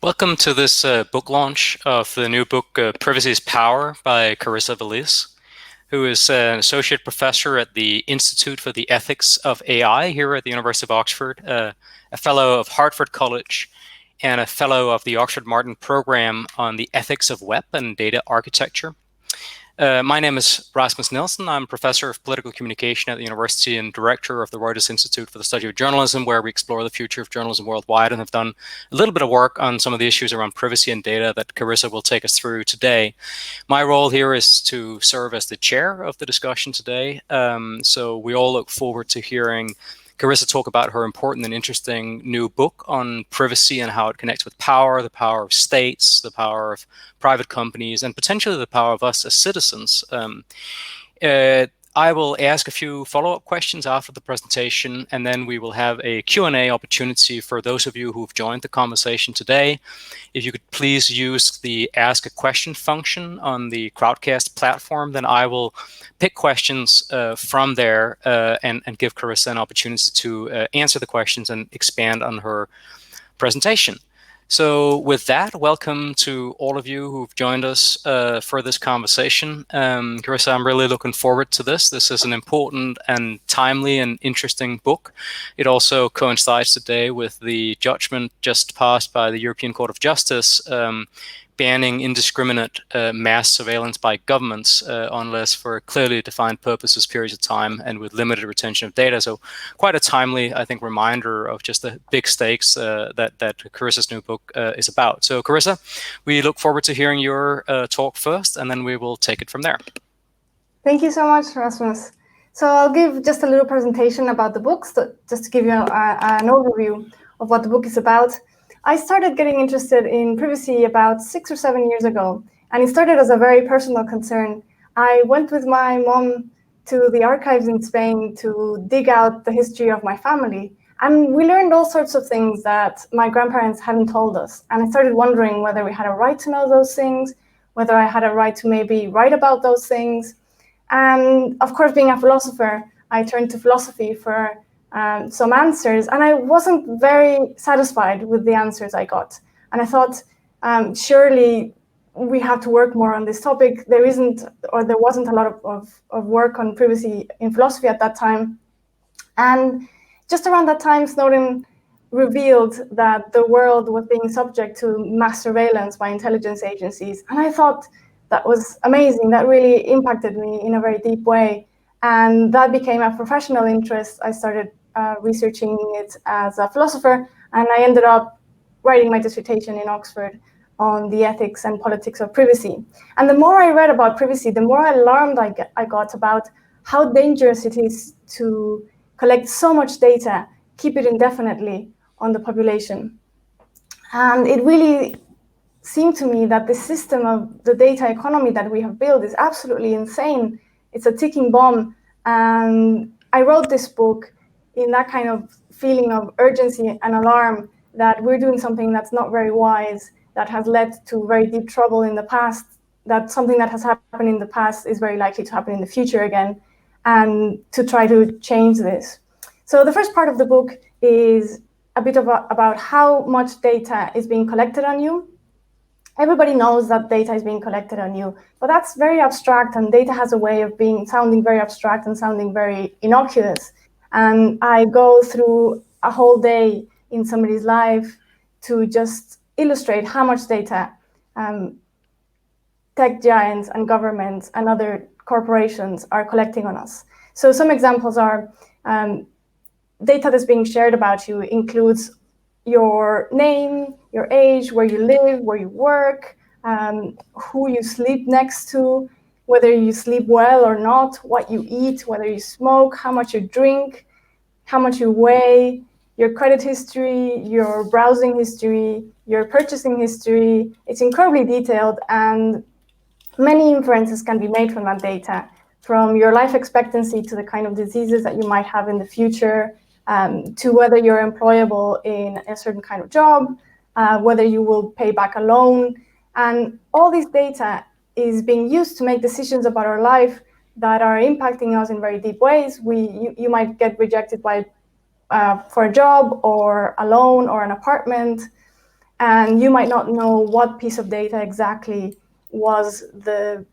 Welcome to this book launch of the new book, Privacy is Power by Carissa Veliz, who is an associate professor at the Institute for the Ethics of AI here at the University of Oxford, a fellow of Hartford College, and a fellow of the Oxford Martin Program on the Ethics of Web and Data Architecture. My name is Rasmus Nielsen. I'm professor of political communication at the university and director of the Reuters Institute for the Study of Journalism, where we explore the future of journalism worldwide, and have done a little bit of work on some of the issues around privacy and data that Carissa will take us through today. My role here is to serve as the chair of the discussion today. So we all look forward to hearing Carissa talk about her important and interesting new book on privacy and how it connects with power, the power of states, the power of private companies, and potentially the power of us as citizens. I will ask a few follow-up questions after the presentation, and then we will have a Q&A opportunity for those of you who've joined the conversation today. If you could please use the Ask a Question function on the Crowdcast platform, then I will pick questions from there and give Carissa an opportunity to answer the questions and expand on her presentation. So with that, welcome to all of you who've joined us for this conversation. Carissa, I'm really looking forward to this. This is an important and timely and interesting book. It also coincides today with the judgment just passed by the European Court of Justice banning indiscriminate mass surveillance by governments unless for clearly defined purposes, periods of time, and with limited retention of data. So quite a timely, I think, reminder of just the big stakes that Carissa's new book is about. So Carissa, we look forward to hearing your talk first, and then we will take it from there. Thank you so much, Rasmus. So I'll give just a little presentation about the book, just to give you an overview of what the book is about. I started getting interested in privacy about 6 or 7 years ago, and it started as a very personal concern. I went with my mom to the archives in Spain to dig out the history of my family, and we learned all sorts of things that my grandparents hadn't told us. And I started wondering whether we had a right to know those things, whether I had a right to maybe write about those things. And of course, being a philosopher, I turned to philosophy for some answers, and I wasn't very satisfied with the answers I got. And I thought, surely we have to work more on this topic. There wasn't a lot of work on privacy in philosophy at that time. And just around that time, Snowden revealed that the world was being subject to mass surveillance by intelligence agencies. And I thought that was amazing. That really impacted me in a very deep way. And that became a professional interest. I started researching it as a philosopher, and I ended up writing my dissertation in Oxford on the ethics and politics of privacy. And the more I read about privacy, the more alarmed I got about how dangerous it is to collect so much data, keep it indefinitely on the population. And it really seemed to me that the system of the data economy that we have built is absolutely insane. It's a ticking bomb. And I wrote this book in that kind of feeling of urgency and alarm that we're doing something that's not very wise, that has led to very deep trouble in the past, that something that has happened in the past is very likely to happen in the future again, and to try to change this. So the first part of the book is a bit about how much data is being collected on you. Everybody knows that data is being collected on you, but that's very abstract, and data has a way of sounding very abstract and sounding very innocuous. And I go through a whole day in somebody's life to just illustrate how much data tech giants and governments and other corporations are collecting on us. So some examples are data that's being shared about you includes your name, your age, where you live, where you work, who you sleep next to, whether you sleep well or not, what you eat, whether you smoke, how much you drink, how much you weigh, your credit history, your browsing history, your purchasing history. It's incredibly detailed, and many inferences can be made from that data, from your life expectancy to the kind of diseases that you might have in the future, to whether you're employable in a certain kind of job, whether you will pay back a loan. And all this data is being used to make decisions about our life that are impacting us in very deep ways. You might get rejected for a job or a loan or an apartment. and you might not know what piece of data exactly was the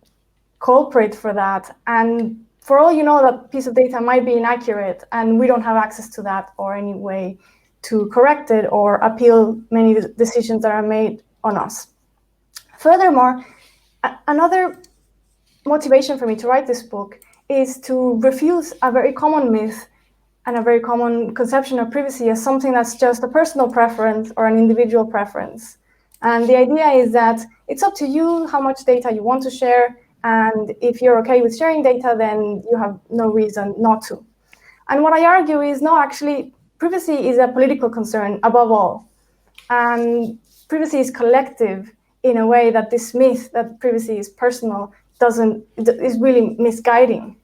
culprit for that. And for all you know, that piece of data might be inaccurate, and we don't have access to that or any way to correct it or appeal many decisions that are made on us. Furthermore, another motivation for me to write this book is to refuse a very common myth and a very common conception of privacy as something that's just a personal preference or an individual preference. And the idea is that it's up to you how much data you want to share, and if you're okay with sharing data, then you have no reason not to. And what I argue is, no, actually, privacy is a political concern above all. And privacy is collective in a way that this myth that privacy is personal is really misguiding.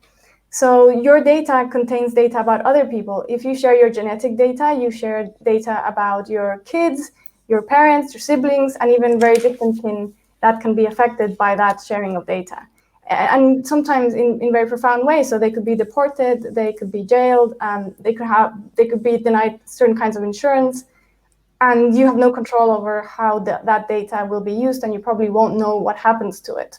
So your data contains data about other people. If you share your genetic data, you share data about your kids, your parents, your siblings, and even very distant kin that can be affected by that sharing of data. And sometimes in very profound ways. So they could be deported, they could be jailed, they could be denied certain kinds of insurance, and you have no control over how that data will be used, and you probably won't know what happens to it.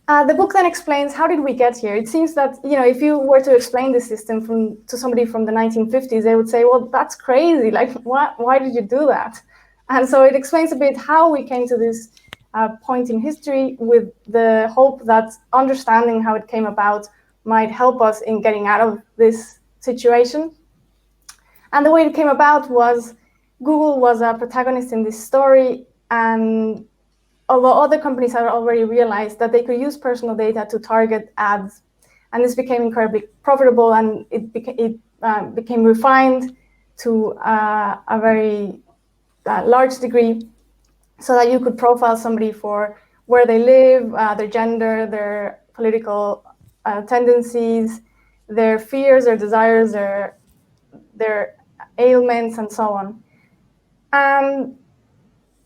The book then explains, how did we get here? It seems that, if you were to explain the system to somebody from the 1950s, they would say, well, that's crazy. Like, why did you do that? And so it explains a bit how we came to this point in history, with the hope that understanding how it came about might help us in getting out of this situation. And the way it came about was Google was a protagonist in this story, and although other companies had already realized that they could use personal data to target ads, and this became incredibly profitable, and it became refined to a very large degree, so that you could profile somebody for where they live, their gender, their political tendencies, their fears, their desires, their ailments, and so on.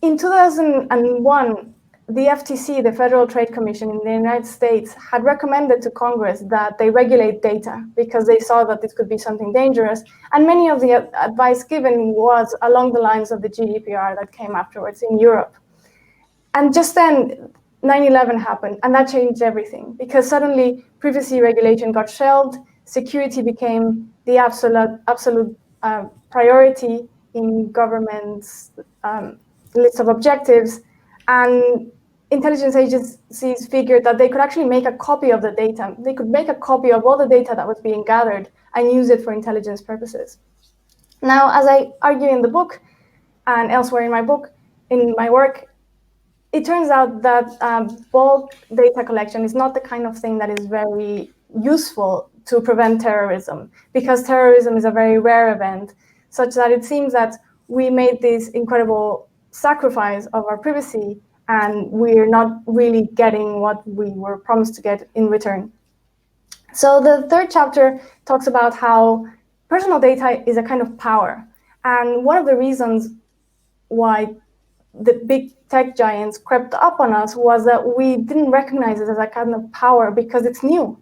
In 2001, the FTC, the Federal Trade Commission in the United States, had recommended to Congress that they regulate data because they saw that this could be something dangerous. And many of the advice given was along the lines of the GDPR that came afterwards in Europe. And just then, 9/11 happened, and that changed everything, because suddenly privacy regulation got shelved, security became the absolute priority in government's list of objectives, and intelligence agencies figured that they could actually make a copy of the data. They could make a copy of all the data that was being gathered and use it for intelligence purposes. Now, as I argue in the book and elsewhere in my work, it turns out that bulk data collection is not the kind of thing that is very useful to prevent terrorism, because terrorism is a very rare event, such that it seems that we made this incredible sacrifice of our privacy, and we're not really getting what we were promised to get in return. So the third chapter talks about how personal data is a kind of power. And one of the reasons why the big tech giants crept up on us was that we didn't recognize it as a kind of power because it's new.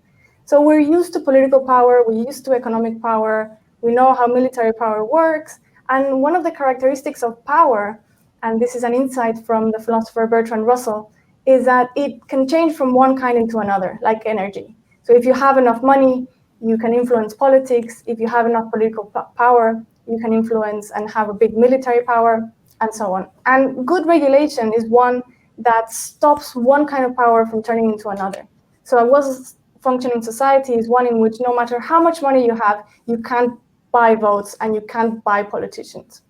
So we're used to political power, we're used to economic power, we know how military power works. And one of the characteristics of power, and this is an insight from the philosopher Bertrand Russell, is that it can change from one kind into another, like energy. So if you have enough money, you can influence politics. If you have enough political power, you can influence and have a big military power, and so on. And good regulation is one that stops one kind of power from turning into another. So a well-functioning society is one in which no matter how much money you have, you can't buy votes and you can't buy politicians.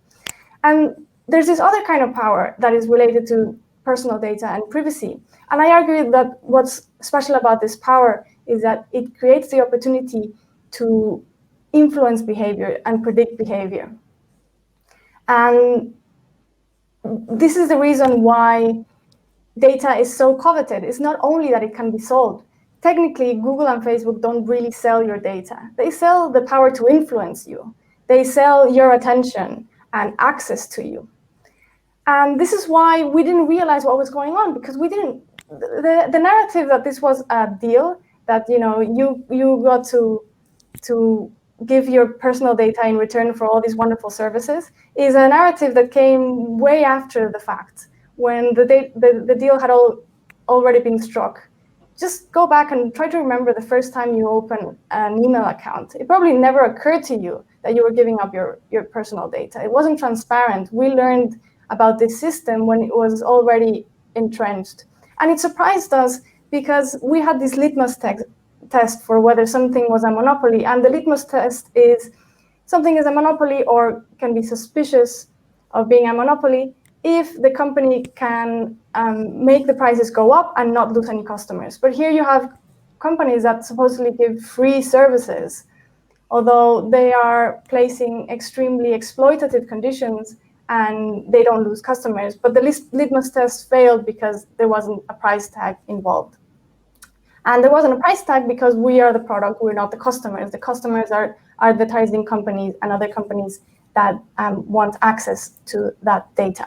And there's this other kind of power that is related to personal data and privacy. And I argue that what's special about this power is that it creates the opportunity to influence behavior and predict behavior. And this is the reason why data is so coveted. It's not only that it can be sold. Technically, Google and Facebook don't really sell your data. They sell the power to influence you. They sell your attention and access to you. And this is why we didn't realize what was going on, because we didn't. The narrative that this was a deal, that you got to give your personal data in return for all these wonderful services is a narrative that came way after the fact, when the deal had already been struck. Just go back and try to remember the first time you opened an email account. It probably never occurred to you that you were giving up your personal data. It wasn't transparent. We learned about this system when it was already entrenched. And it surprised us because we had this litmus test for whether something was a monopoly. And the litmus test is something is a monopoly or can be suspicious of being a monopoly if the company can make the prices go up and not lose any customers. But here you have companies that supposedly give free services, although they are placing extremely exploitative conditions and they don't lose customers. But the litmus test failed because there wasn't a price tag involved. And there wasn't a price tag because we are the product, we're not the customers. The customers are advertising companies and other companies that want access to that data.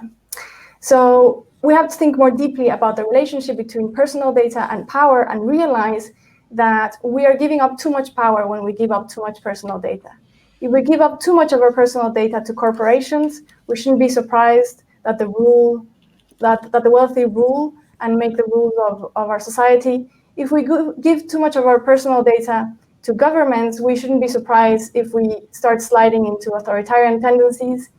So we have to think more deeply about the relationship between personal data and power and realize that we are giving up too much power when we give up too much personal data. If we give up too much of our personal data to corporations, we shouldn't be surprised that the wealthy rule and make the rules of our society. If we give too much of our personal data to governments, we shouldn't be surprised if we start sliding into authoritarian tendencies.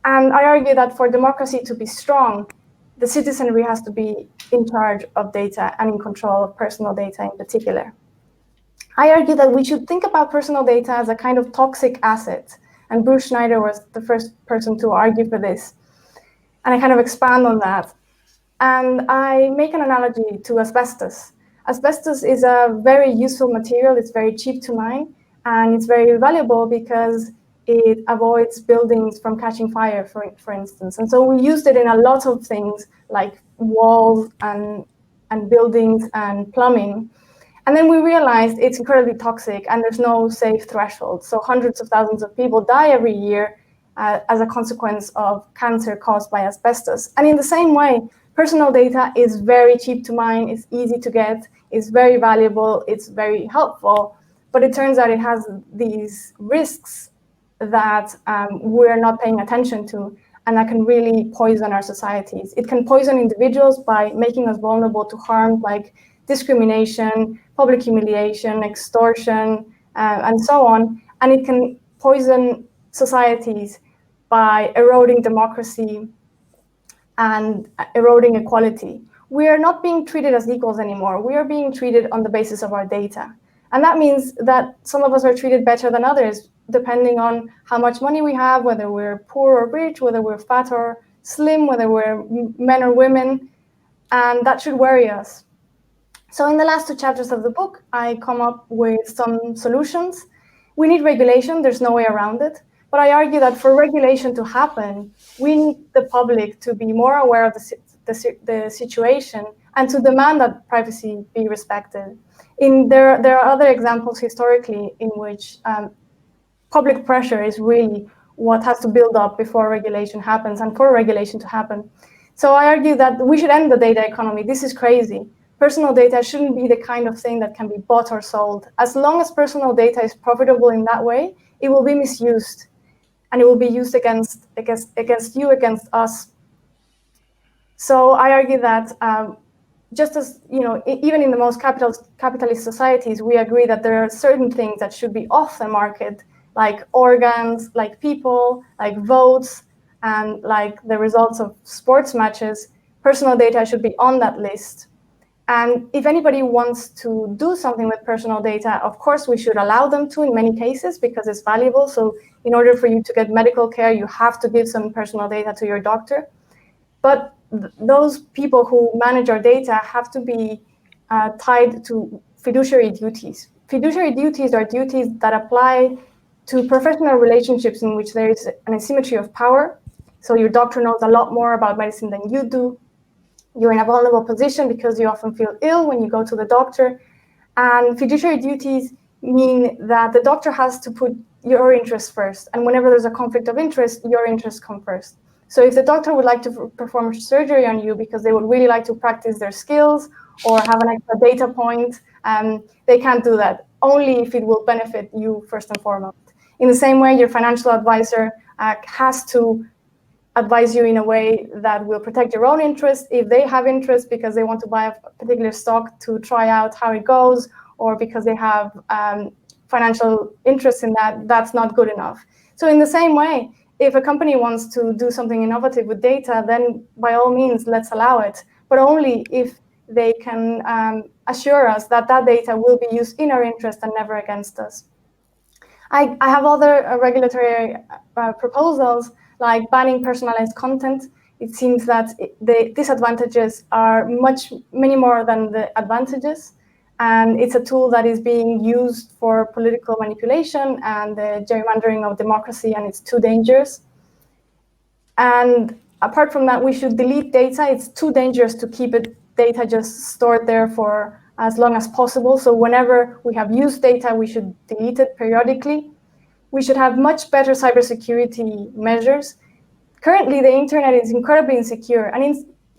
And I argue that for democracy to be strong, the citizenry has to be in charge of data and in control of personal data in particular. I argue that we should think about personal data as a kind of toxic asset. And Bruce Schneider was the first person to argue for this. And I kind of expand on that. And I make an analogy to asbestos. Asbestos is a very useful material. It's very cheap to mine, and it's very valuable because it avoids buildings from catching fire, for instance. And so we used it in a lot of things like walls and buildings and plumbing. And then we realized it's incredibly toxic and there's no safe threshold. So hundreds of thousands of people die every year as a consequence of cancer caused by asbestos. And in the same way, personal data is very cheap to mine, it's easy to get, it's very valuable, it's very helpful, but it turns out it has these risks that we're not paying attention to, and that can really poison our societies. It can poison individuals by making us vulnerable to harm like discrimination, public humiliation, extortion, and so on. And it can poison societies by eroding democracy and eroding equality. We are not being treated as equals anymore. We are being treated on the basis of our data. And that means that some of us are treated better than others, depending on how much money we have, whether we're poor or rich, whether we're fat or slim, whether we're men or women, and that should worry us. So in the last two chapters of the book, I come up with some solutions. We need regulation, there's no way around it. But I argue that for regulation to happen, we need the public to be more aware of the situation and to demand that privacy be respected. There are other examples historically in which public pressure is really what has to build up before regulation happens and for regulation to happen. So I argue that we should end the data economy. This is crazy. Personal data shouldn't be the kind of thing that can be bought or sold. As long as personal data is profitable in that way, it will be misused. And it will be used against you, against us. So I argue that just as, even in the most capitalist societies, we agree that there are certain things that should be off the market, like organs, like people, like votes, and like the results of sports matches. Personal data should be on that list. And if anybody wants to do something with personal data, of course, we should allow them to in many cases because it's valuable. So in order for you to get medical care, you have to give some personal data to your doctor. But those people who manage our data have to be tied to fiduciary duties. Fiduciary duties are duties that apply to professional relationships in which there is an asymmetry of power. So your doctor knows a lot more about medicine than you do. You're in a vulnerable position because you often feel ill when you go to the doctor. And fiduciary duties mean that the doctor has to put your interests first. And whenever there's a conflict of interest, your interests come first. So if the doctor would like to perform surgery on you because they would really like to practice their skills or have an extra data point, they can't do that, only if it will benefit you first and foremost. In the same way, your financial advisor has to advise you in a way that will protect your own interest. If they have interest because they want to buy a particular stock to try out how it goes, or because they have financial interest in that, that's not good enough. So in the same way, if a company wants to do something innovative with data, then by all means, let's allow it, but only if they can assure us that that data will be used in our interest and never against us. I have other regulatory proposals, like banning personalized content. It seems that the disadvantages are many more than the advantages. And it's a tool that is being used for political manipulation and the gerrymandering of democracy, and it's too dangerous. And apart from that, we should delete data. It's too dangerous to keep data just stored there for as long as possible. So whenever we have used data, we should delete it periodically. We should have much better cybersecurity measures. Currently, the internet is incredibly insecure, and it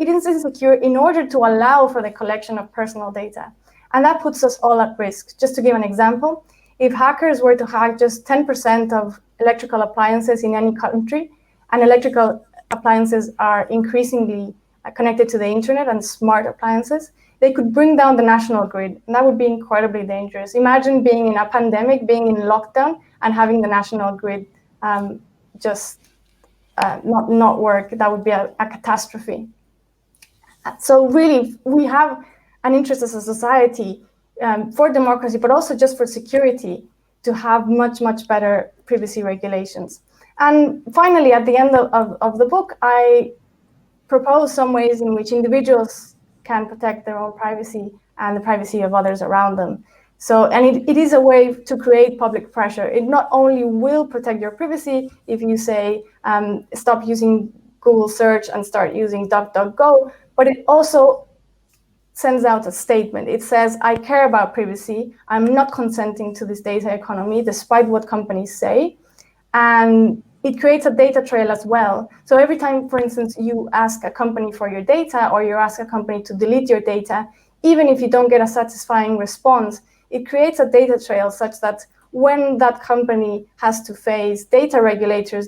is insecure in order to allow for the collection of personal data. And that puts us all at risk. Just to give an example, if hackers were to hack just 10% of electrical appliances in any country, and electrical appliances are increasingly connected to the internet and smart appliances, they could bring down the national grid, and that would be incredibly dangerous. Imagine being in a pandemic, being in lockdown, and having the national grid not work. That would be a catastrophe. So really, we have an interest as a society for democracy, but also just for security, to have much, much better privacy regulations. And finally, at the end of the book, I propose some ways in which individuals can protect their own privacy and the privacy of others around them. So, and it is a way to create public pressure. It not only will protect your privacy if you say, stop using Google search and start using DuckDuckGo, but it also sends out a statement. It says, I care about privacy. I'm not consenting to this data economy, despite what companies say. And it creates a data trail as well. So every time, for instance, you ask a company for your data, or you ask a company to delete your data, even if you don't get a satisfying response, it creates a data trail such that when that company has to face data regulators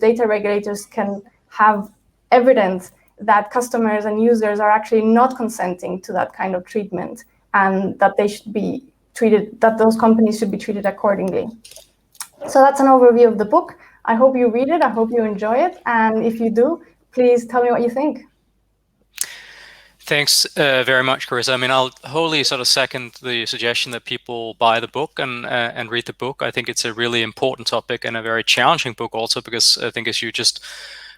can have evidence that customers and users are actually not consenting to that kind of treatment, and that they should be treated, that those companies should be treated accordingly. So that's an overview of the book. I hope you read it. I hope you enjoy it. And if you do, please tell me what you think. Thanks very much, Carissa. I mean, I'll wholly sort of second the suggestion that people buy the book and read the book. I think it's a really important topic and a very challenging book also, because I think as you just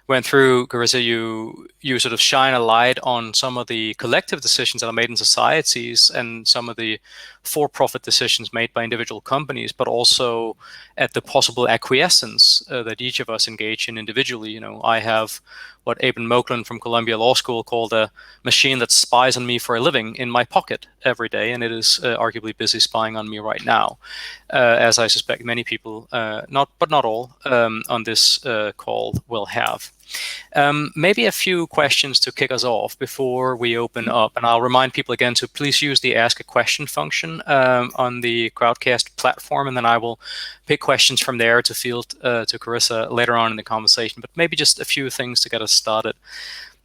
went through, Carissa, you sort of shine a light on some of the collective decisions that are made in societies and some of the for-profit decisions made by individual companies, but also at the possible acquiescence that each of us engage in individually. You know, I have what Aben Moklan from Columbia Law School called a machine that spies on me for a living in my pocket every day, and it is arguably busy spying on me right now, as I suspect many people, not all, on this call will have. Maybe a few questions to kick us off before we open up, and I'll remind people again to please use the Ask a Question function on the Crowdcast platform, and then I will pick questions from there to field to Carissa later on in the conversation. But maybe just a few things to get us started.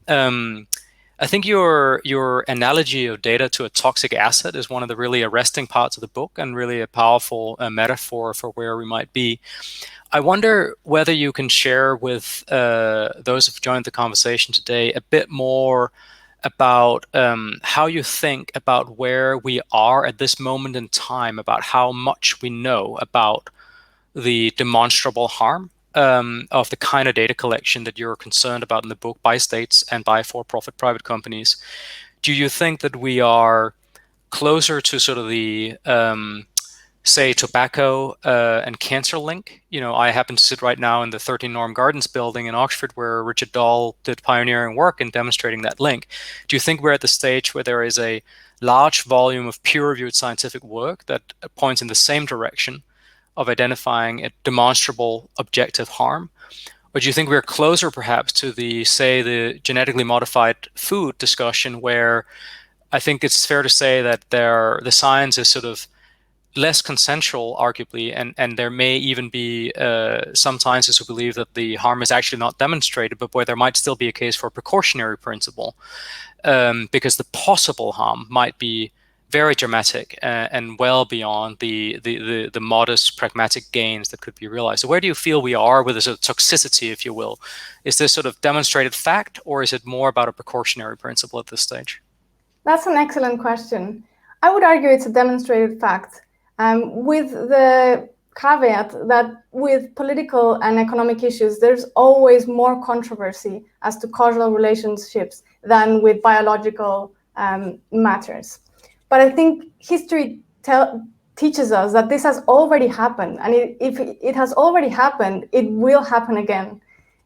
I think your analogy of data to a toxic asset is one of the really arresting parts of the book, and really a powerful metaphor for where we might be. I wonder whether you can share with those who've joined the conversation today a bit more about how you think about where we are at this moment in time, about how much we know about the demonstrable harm of the kind of data collection that you're concerned about in the book by states and by for-profit private companies. Do you think that we are closer to sort of the say tobacco and cancer link? You know, I happen to sit right now in the 13 Norm Gardens building in Oxford, where Richard Dahl did pioneering work in demonstrating that link. Do you think we're at the stage where there is a large volume of peer-reviewed scientific work that points in the same direction of identifying a demonstrable objective harm? Or do you think we're closer perhaps to the genetically modified food discussion, where I think it's fair to say that the science is sort of less consensual, arguably, and there may even be some scientists who believe that the harm is actually not demonstrated, but where there might still be a case for a precautionary principle, because the possible harm might be very dramatic and well beyond the modest pragmatic gains that could be realized. So where do you feel we are with this sort of toxicity, if you will? Is this sort of demonstrated fact, or is it more about a precautionary principle at this stage? That's an excellent question. I would argue it's a demonstrated fact, with the caveat that with political and economic issues, there's always more controversy as to causal relationships than with biological matters. But I think history teaches us that this has already happened, and if it has already happened, it will happen again.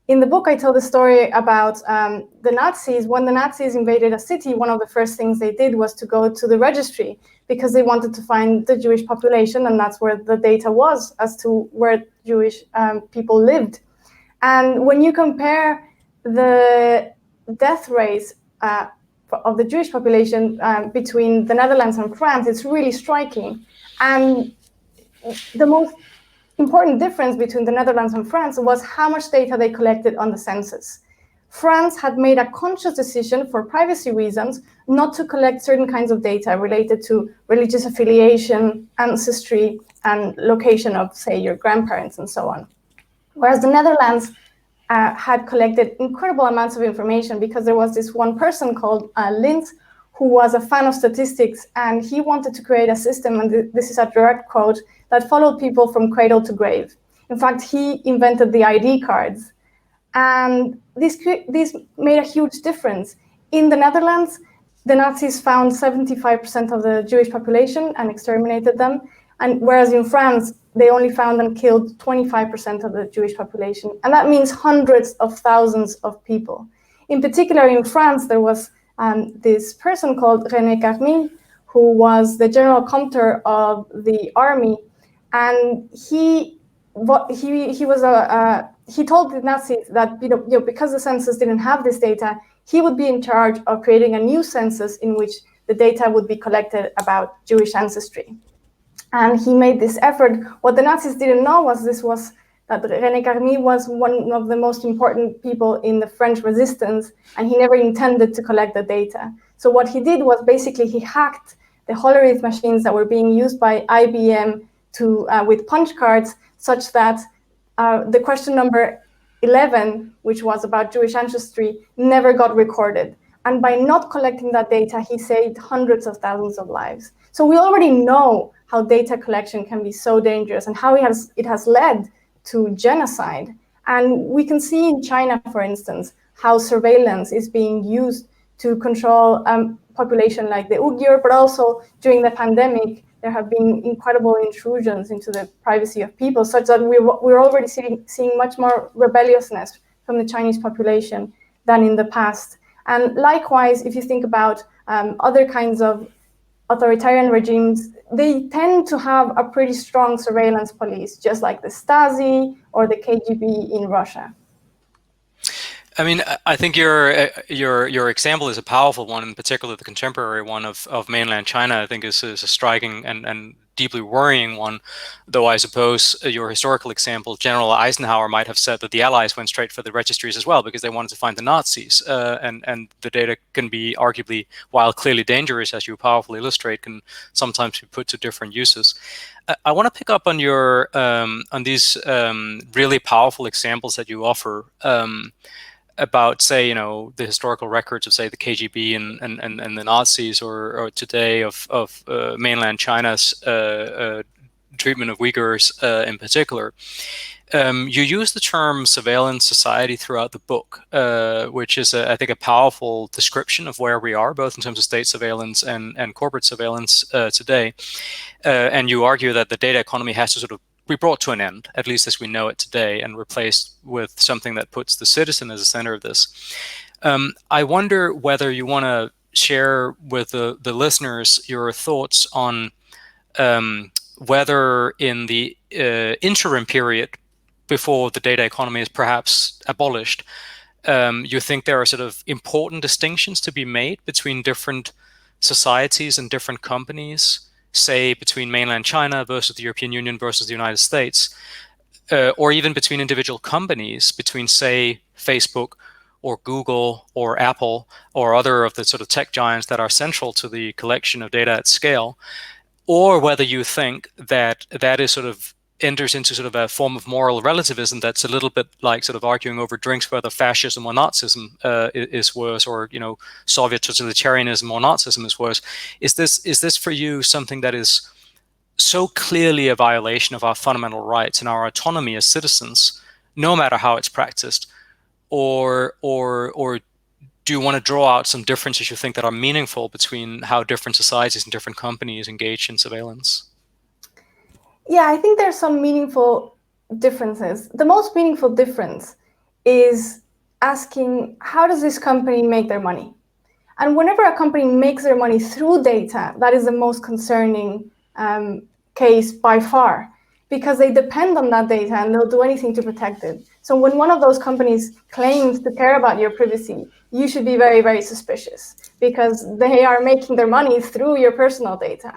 In the book, I tell the story about the Nazis. When the Nazis invaded a city, one of the first things they did was to go to the registry because they wanted to find the Jewish population, and that's where the data was as to where Jewish people lived. And when you compare the death rates of the Jewish population between the Netherlands and France, it's really striking. And the most important difference between the Netherlands and France was how much data they collected on the census. France had made a conscious decision for privacy reasons not to collect certain kinds of data related to religious affiliation, ancestry, and location of, say, your grandparents and so on. Whereas the Netherlands had collected incredible amounts of information because there was this one person called Lint, who was a fan of statistics, and he wanted to create a system, and this is a direct quote, that followed people from cradle to grave. In fact, he invented the ID cards. And this made a huge difference. In the Netherlands, the Nazis found 75% of the Jewish population and exterminated them. And whereas in France, they only found and killed 25% of the Jewish population. And that means hundreds of thousands of people. In particular, in France, there was this person called René Carmi, who was the general compter of the army. And he told the Nazis that because the census didn't have this data, he would be in charge of creating a new census in which the data would be collected about Jewish ancestry. And he made this effort. What the Nazis didn't know was that René Carmi was one of the most important people in the French resistance, and he never intended to collect the data. So what he did was basically he hacked the Hollerith machines that were being used by IBM with punch cards, such that the question number 11, which was about Jewish ancestry, never got recorded. And by not collecting that data, he saved hundreds of thousands of lives. So we already know how data collection can be so dangerous and how it has led to genocide. And we can see in China, for instance, how surveillance is being used to control population like the Uyghur, but also during the pandemic, there have been incredible intrusions into the privacy of people, such that we're already seeing much more rebelliousness from the Chinese population than in the past. And likewise, if you think about other kinds of authoritarian regimes, they tend to have a pretty strong surveillance police, just like the Stasi or the KGB in Russia. I mean, I think your example is a powerful one, in particular the contemporary one of mainland China. I think is a striking and deeply worrying one, though I suppose your historical example, General Eisenhower might have said that the Allies went straight for the registries as well because they wanted to find the Nazis. And the data can be arguably, while clearly dangerous, as you powerfully illustrate, can sometimes be put to different uses. I want to pick up on your on these really powerful examples that you offer. About, say, the historical records of, say, the KGB and the Nazis, or today of mainland China's treatment of Uyghurs in particular. You use the term surveillance society throughout the book, which is, I think, a powerful description of where we are, both in terms of state surveillance and corporate surveillance today. And you argue that the data economy has to sort of be brought to an end, at least as we know it today, and replaced with something that puts the citizen as the center of this. I wonder whether you want to share with the listeners your thoughts on whether in the interim period before the data economy is perhaps abolished, you think there are sort of important distinctions to be made between different societies and different companies say between mainland China versus the European Union versus the United States, or even between individual companies, between, say, Facebook or Google or Apple or other of the sort of tech giants that are central to the collection of data at scale, or whether you think that that is sort of enters into sort of a form of moral relativism that's a little bit like sort of arguing over drinks whether fascism or Nazism is worse, or Soviet totalitarianism or Nazism is worse. Is this for you something that is so clearly a violation of our fundamental rights and our autonomy as citizens, no matter how it's practiced, or do you want to draw out some differences you think that are meaningful between how different societies and different companies engage in surveillance? Yeah, I think there's some meaningful differences. The most meaningful difference is asking, how does this company make their money? And whenever a company makes their money through data, that is the most concerning case by far, because they depend on that data and they'll do anything to protect it. So when one of those companies claims to care about your privacy, you should be very, very suspicious, because they are making their money through your personal data.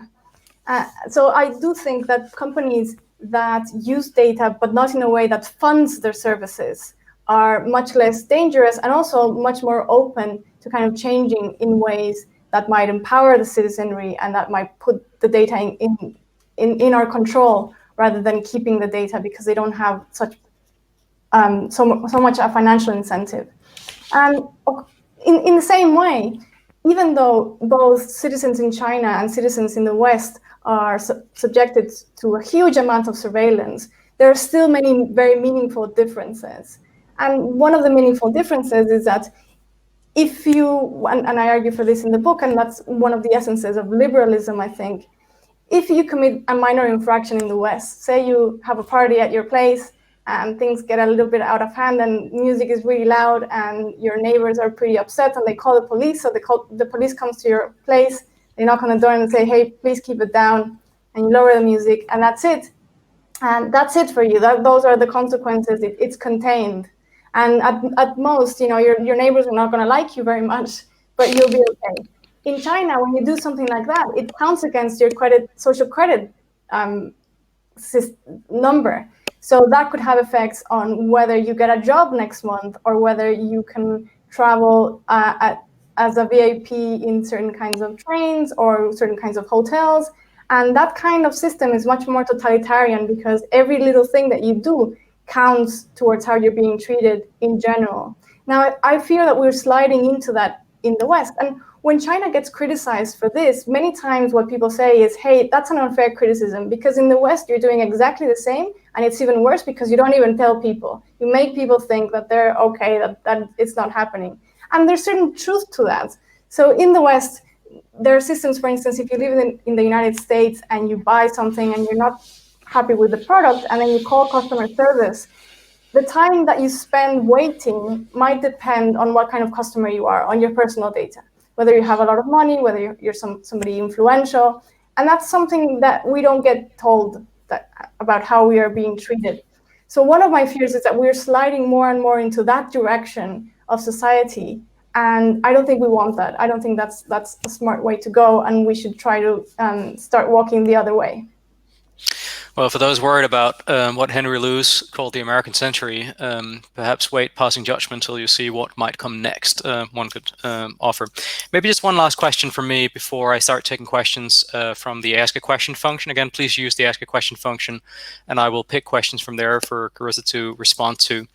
So I do think that companies that use data, but not in a way that funds their services, are much less dangerous and also much more open to kind of changing in ways that might empower the citizenry and that might put the data in our control, rather than keeping the data because they don't have such so much a financial incentive. And in the same way, even though both citizens in China and citizens in the West are subjected to a huge amount of surveillance, there are still many very meaningful differences. And one of the meaningful differences is that if you, and I argue for this in the book, and that's one of the essences of liberalism, I think, if you commit a minor infraction in the West, say you have a party at your place and things get a little bit out of hand and music is really loud and your neighbors are pretty upset and they call the police, so the police comes to your place, they knock on the door and they say, hey, please keep it down, and you lower the music, and that's it. And that's it for you. Those are the consequences. It's contained. And at most, your neighbors are not going to like you very much, but you'll be okay. In China, when you do something like that, it counts against your social credit number. So that could have effects on whether you get a job next month or whether you can travel as a VIP in certain kinds of trains or certain kinds of hotels. And that kind of system is much more totalitarian, because every little thing that you do counts towards how you're being treated in general. Now, I fear that we're sliding into that in the West. And when China gets criticized for this, many times what people say is, hey, that's an unfair criticism, because in the West, you're doing exactly the same. And it's even worse because you don't even tell people. You make people think that they're okay, that it's not happening. And there's certain truth to that. So in the West, there are systems, for instance, if you live in the United States and you buy something and you're not happy with the product and then you call customer service, the time that you spend waiting might depend on what kind of customer you are, on your personal data, whether you have a lot of money, whether you're somebody influential. And that's something that we don't get told about how we are being treated. So one of my fears is that we're sliding more and more into that direction of society. And I don't think we want that. I don't think that's a smart way to go, and we should try to start walking the other way. Well, for those worried about what Henry Lewis called the American century, perhaps wait passing judgment until you see what might come next, one could offer. Maybe just one last question from me before I start taking questions from the Ask a Question function. Again, please use the Ask a Question function, and I will pick questions from there for Carissa to respond to.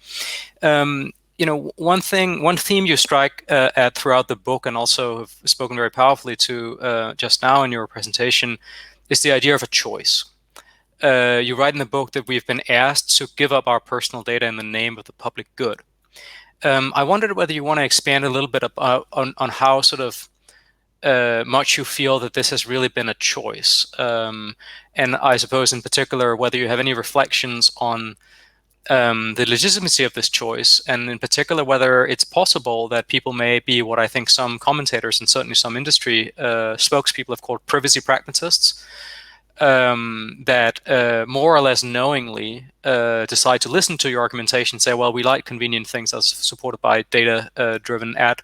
One theme you strike at throughout the book, and also have spoken very powerfully to just now in your presentation, is the idea of a choice. You write in the book that we've been asked to give up our personal data in the name of the public good. I wondered whether you want to expand a little bit on how sort of much you feel that this has really been a choice. And I suppose in particular, whether you have any reflections on the legitimacy of this choice, and in particular whether it's possible that people may be what I think some commentators and certainly some industry spokespeople have called privacy pragmatists, that more or less knowingly decide to listen to your argumentation, say, well, we like convenient things as supported by data-driven ad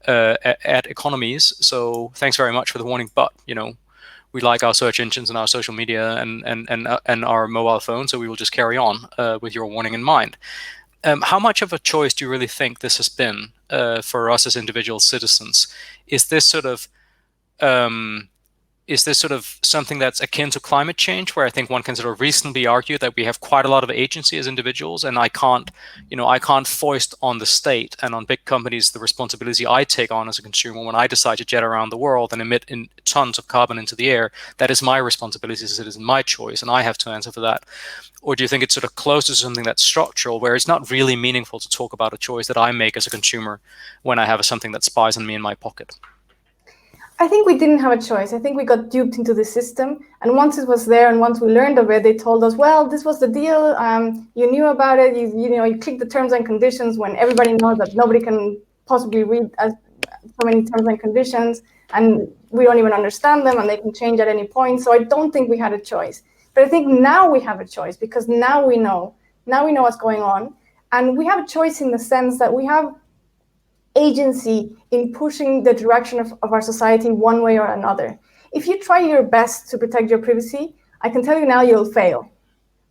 economies, so thanks very much for the warning, but we like our search engines and our social media and our mobile phone, so we will just carry on with your warning in mind. How much of a choice do you really think this has been for us as individual citizens? Is this sort of something that's akin to climate change, where I think one can sort of reasonably argue that we have quite a lot of agency as individuals, and I can't foist on the state and on big companies the responsibility I take on as a consumer when I decide to jet around the world and emit in tons of carbon into the air? That is my responsibility as a citizen, my choice, and I have to answer for that. Or do you think it's sort of close to something that's structural, where it's not really meaningful to talk about a choice that I make as a consumer when I have something that spies on me in my pocket? I think we didn't have a choice. I think we got duped into the system. And once it was there and once we learned of it, they told us, well, this was the deal. You knew about it. You click the terms and conditions when everybody knows that nobody can possibly read so many terms and conditions. And we don't even understand them, and they can change at any point. So I don't think we had a choice. But I think now we have a choice, because now we know what's going on. And we have a choice in the sense that we have agency in pushing the direction of our society one way or another. If you try your best to protect your privacy, I can tell you now you'll fail.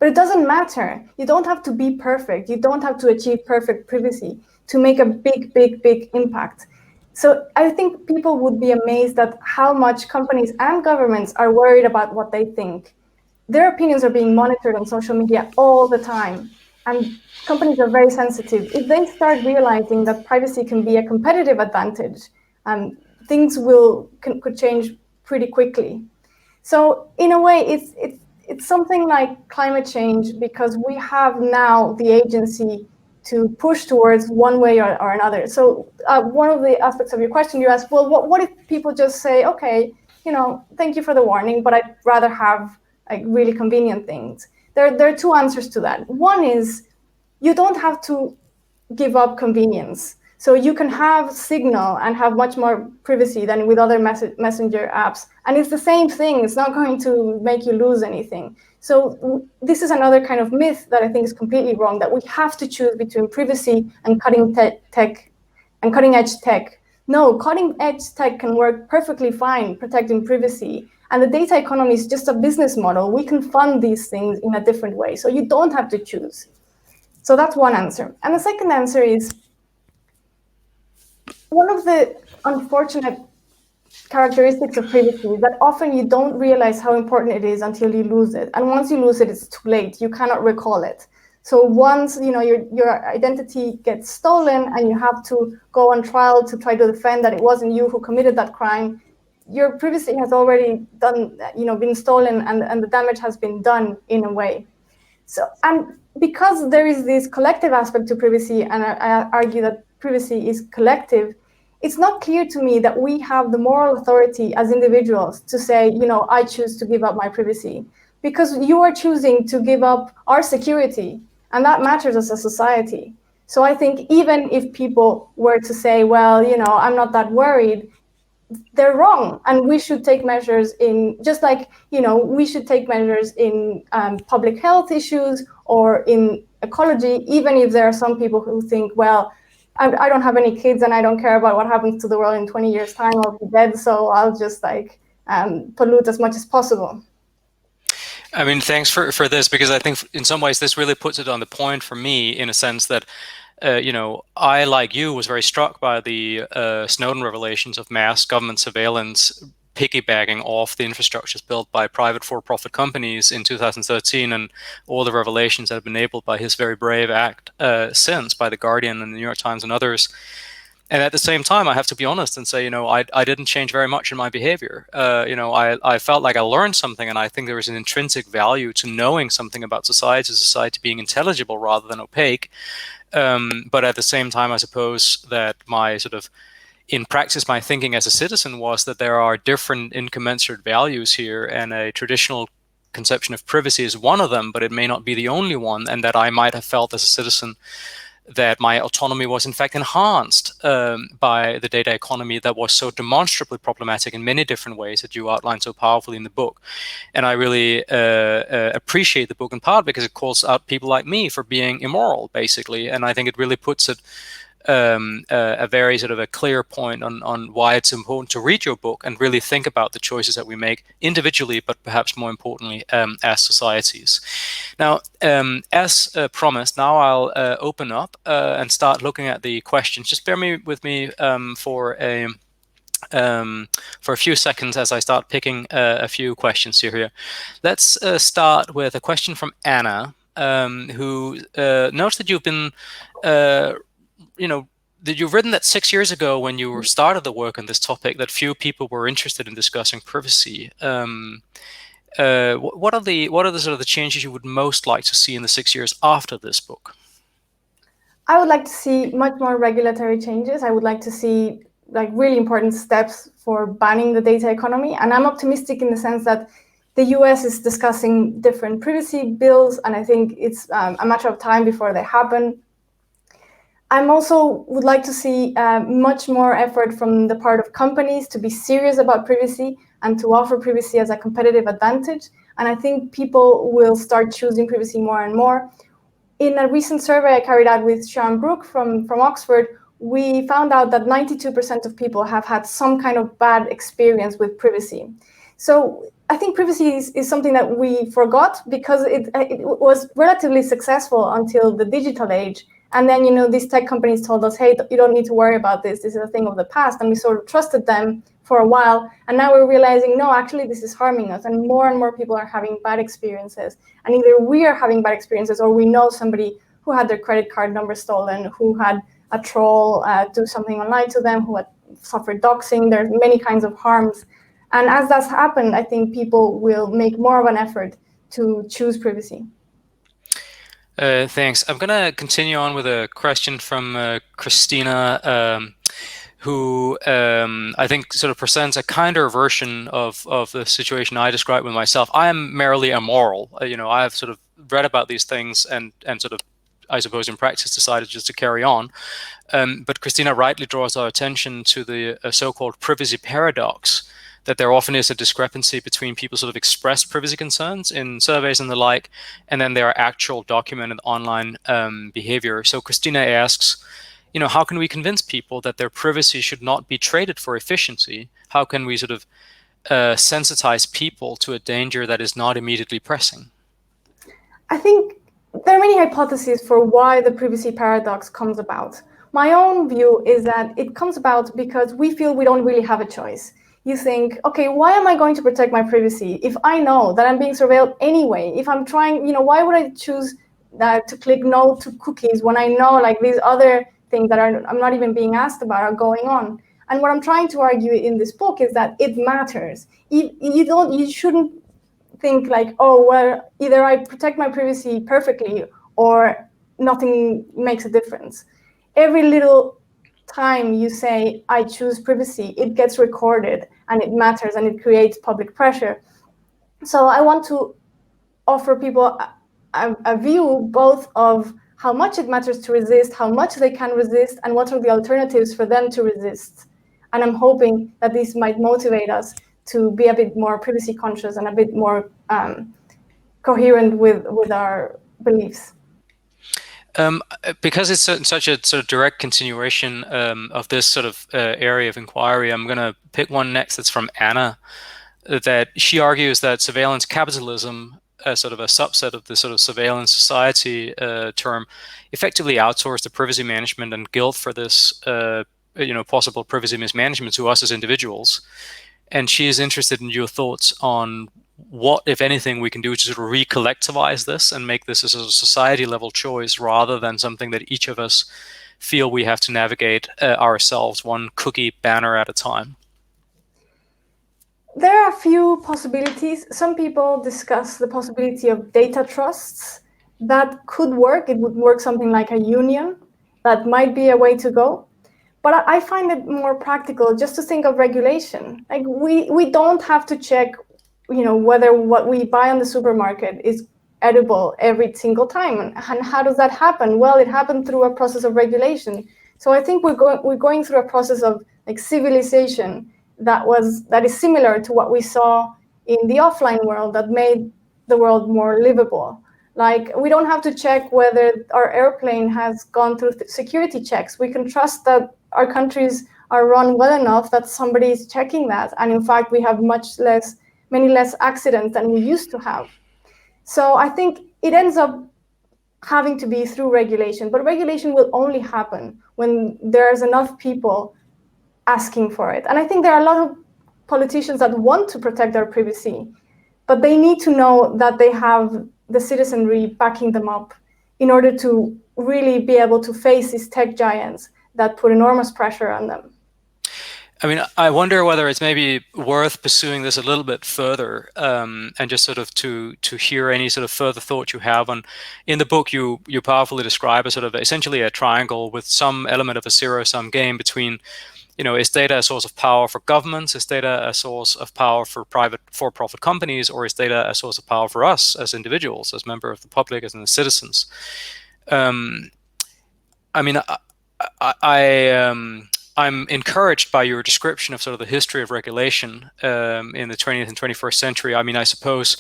But it doesn't matter. You don't have to be perfect. You don't have to achieve perfect privacy to make a big, big, big impact. So I think people would be amazed at how much companies and governments are worried about what they think. Their opinions are being monitored on social media all the time. And companies are very sensitive. If they start realizing that privacy can be a competitive advantage, things could change pretty quickly. So in a way, it's something like climate change, because we have now the agency to push towards one way or another. So one of the aspects of your question, you asked, well, what if people just say, okay, thank you for the warning, but I'd rather have really convenient things. There are two answers to that. One is, you don't have to give up convenience. So you can have Signal and have much more privacy than with other messenger apps. And it's the same thing. It's not going to make you lose anything. So this is another kind of myth that I think is completely wrong, that we have to choose between privacy and cutting-edge tech. No, cutting-edge tech can work perfectly fine protecting privacy. And the data economy is just a business model. We can fund these things in a different way. So you don't have to choose. So that's one answer. And the second answer is, one of the unfortunate characteristics of privacy is that often you don't realize how important it is until you lose it. And once you lose it, it's too late. You cannot recall it. So once your identity gets stolen and you have to go on trial to try to defend that it wasn't you who committed that crime, your privacy has already been stolen, and the damage has been done in a way. So, and because there is this collective aspect to privacy, and I argue that privacy is collective, it's not clear to me that we have the moral authority as individuals to say, I choose to give up my privacy, because you are choosing to give up our security, and that matters as a society. So I think even if people were to say, well, I'm not that worried, they're wrong, and we should take measures in, just like we should take measures in public health issues or in ecology, even if there are some people who think, well, I don't have any kids and I don't care about what happens to the world in 20 years time, I'll be dead, so I'll just pollute as much as possible. I mean, thanks for this, because I think in some ways this really puts it on the point for me, in a sense that I, like you, was very struck by the Snowden revelations of mass government surveillance piggybacking off the infrastructures built by private for-profit companies in 2013, and all the revelations that have been enabled by his very brave act since, by The Guardian and the New York Times and others. And at the same time, I have to be honest and say, I didn't change very much in my behavior. I felt like I learned something, and I think there is an intrinsic value to knowing something about society being intelligible rather than opaque. But at the same time, I suppose that in practice, my thinking as a citizen was that there are different incommensurate values here, and a traditional conception of privacy is one of them, but it may not be the only one, and that I might have felt as a citizen that my autonomy was in fact enhanced by the data economy that was so demonstrably problematic in many different ways that you outlined so powerfully in the book. And I really appreciate the book in part because it calls out people like me for being immoral, basically. And I think it really puts it a very sort of a clear point on why it's important to read your book and really think about the choices that we make individually, but perhaps more importantly as societies. Now, as promised, now I'll open up and start looking at the questions. Just bear with me for a few seconds as I start picking a few questions here. Let's start with a question from Anna, who notes that you've been, that you've written that 6 years ago when you started the work on this topic that few people were interested in discussing privacy. What are the sort of the changes you would most like to see in the 6 years after this book? I would like to see much more regulatory changes. I would like to see like really important steps for banning the data economy. And I'm optimistic in the sense that the US is discussing different privacy bills, and I think it's a matter of time before they happen. I'm also would like to see much more effort from the part of companies to be serious about privacy and to offer privacy as a competitive advantage. And I think people will start choosing privacy more and more. In a recent survey I carried out with Sean Brook from Oxford, we found out that 92% of people have had some kind of bad experience with privacy. So I think privacy is something that we forgot because it was relatively successful until the digital age. And then, these tech companies told us, hey, you don't need to worry about this. This is a thing of the past. And we sort of trusted them for a while. And now we're realizing, no, actually, this is harming us. And more people are having bad experiences. And either we are having bad experiences or we know somebody who had their credit card number stolen, who had a troll do something online to them, who had suffered doxing. There's many kinds of harms. And as that's happened, I think people will make more of an effort to choose privacy. Thanks. I'm going to continue on with a question from Christina, who I think sort of presents a kinder version of the situation I described with myself. I am merely immoral. I have sort of read about these things and sort of, I suppose, in practice decided just to carry on. But Christina rightly draws our attention to the so-called privacy paradox, that there often is a discrepancy between people sort of expressed privacy concerns in surveys and the like, and then there are actual documented online behavior. So Christina asks, how can we convince people that their privacy should not be traded for efficiency? How can we sort of sensitize people to a danger that is not immediately pressing? I think there are many hypotheses for why the privacy paradox comes about. My own view is that it comes about because we feel we don't really have a choice. You think, okay, why am I going to protect my privacy if I know that I'm being surveilled anyway? If I'm trying, why would I choose to click no to cookies when I know like these other things that I'm not even being asked about are going on? And what I'm trying to argue in this book is that it matters. You shouldn't think like, oh, well, either I protect my privacy perfectly or nothing makes a difference. Every little time you say, I choose privacy, it gets recorded and it matters and it creates public pressure. So I want to offer people a view both of how much it matters to resist, how much they can resist, and what are the alternatives for them to resist. And I'm hoping that this might motivate us to be a bit more privacy conscious and a bit more coherent with our beliefs. Because it's such a sort of direct continuation of this sort of area of inquiry, I'm going to pick one next that's from Anna, that she argues that surveillance capitalism, sort of a subset of the sort of surveillance society term, effectively outsourced the privacy management and guilt for this possible privacy mismanagement to us as individuals. And she is interested in your thoughts on what, if anything, we can do to sort of recollectivize this and make this as a society-level choice rather than something that each of us feel we have to navigate ourselves, one cookie banner at a time. There are a few possibilities. Some people discuss the possibility of data trusts. That could work. It would work something like a union. That might be a way to go. But I find it more practical just to think of regulation. Like we don't have to check whether what we buy on the supermarket is edible every single time. And how does that happen? Well, it happened through a process of regulation. So I think we're going through a process of like civilization that is similar to what we saw in the offline world that made the world more livable. Like, we don't have to check whether our airplane has gone through security checks. We can trust that our countries are run well enough that somebody is checking that. And in fact, we have many less accidents than we used to have. So I think it ends up having to be through regulation, but regulation will only happen when there's enough people asking for it. And I think there are a lot of politicians that want to protect their privacy, but they need to know that they have the citizenry backing them up in order to really be able to face these tech giants that put enormous pressure on them. I mean, I wonder whether it's maybe worth pursuing this a little bit further, and just sort of to hear any sort of further thought you have on. In the book, you powerfully describe a sort of essentially a triangle with some element of a zero-sum game between, is data a source of power for governments? Is data a source of power for private for-profit companies? Or is data a source of power for us as individuals, as members of the public, as citizens? I mean, I'm encouraged by your description of sort of the history of regulation in the 20th and 21st century. I mean, I suppose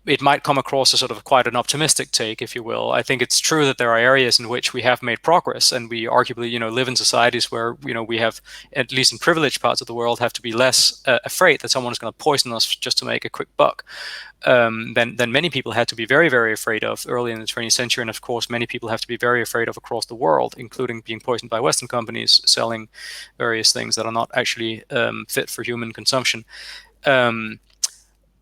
it might come across as sort of quite an optimistic take, if you will. I think it's true that there are areas in which we have made progress, and we arguably, live in societies where, we have, at least in privileged parts of the world, have to be less afraid that someone is going to poison us just to make a quick buck than many people had to be very, very afraid of early in the 20th century. And of course, many people have to be very afraid of across the world, including being poisoned by Western companies selling various things that are not actually fit for human consumption.